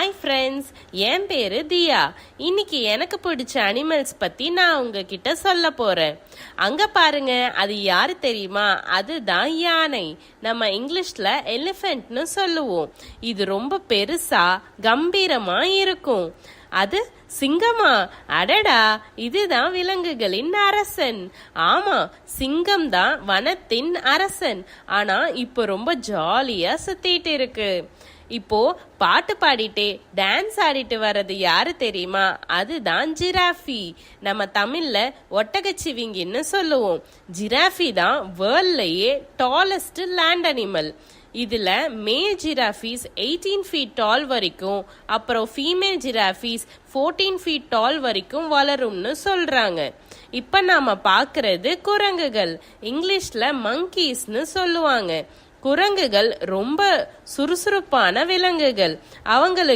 Hi friends, என் பேரு தியா. இன்னைக்கு எனக்கு பிடிச்ச அனிமல்ஸ் பத்தி நான் உங்ககிட்ட சொல்ல போறேன். அங்க பாருங்க, அது யாரு தெரியுமா? அதுதான் யானை. நம்ம இங்கிலீஷ்ல எலிஃபென்ட்னு சொல்லுவோம். இது ரொம்ப பெருசா கம்பீரமா இருக்கும். அது சிங்கமா? அடடா, இதுதான் விலங்குகளின் அரசன். ஆமா, சிங்கம் தான் வனத்தின் அரசன். ஆனா இப்போ ரொம்ப ஜாலியா சுத்திட்டு இருக்கு. இப்போ பாட்டு பாடிட்டே டான்ஸ் ஆடிட்டு வர்றது யாரு தெரியுமா? அதுதான் ஜிராஃபி. நம்ம தமிழ்ல ஒட்டகச்சிவிங்கின்னு சொல்லுவோம். ஜிராஃபி தான் வேர்ல்ட்லயே டாலஸ்ட் லேண்ட் அனிமல். இதுல மேல் ஜிராஃபீஸ் 18 ஃபீட் டால் வரைக்கும், அப்புறம் ஃபீமேல் ஜிராஃபீஸ் 14 ஃபீட் டால் வரைக்கும் வளரும்னு சொல்றாங்க. இப்ப நாம பாக்குறது குரங்குகள். இங்கிலீஷ்ல மங்கீஸ்னு சொல்லுவாங்க. குரங்குகள் ரொம்ப சுறுசுறுப்பான விலங்குகள். அவங்களுக்கு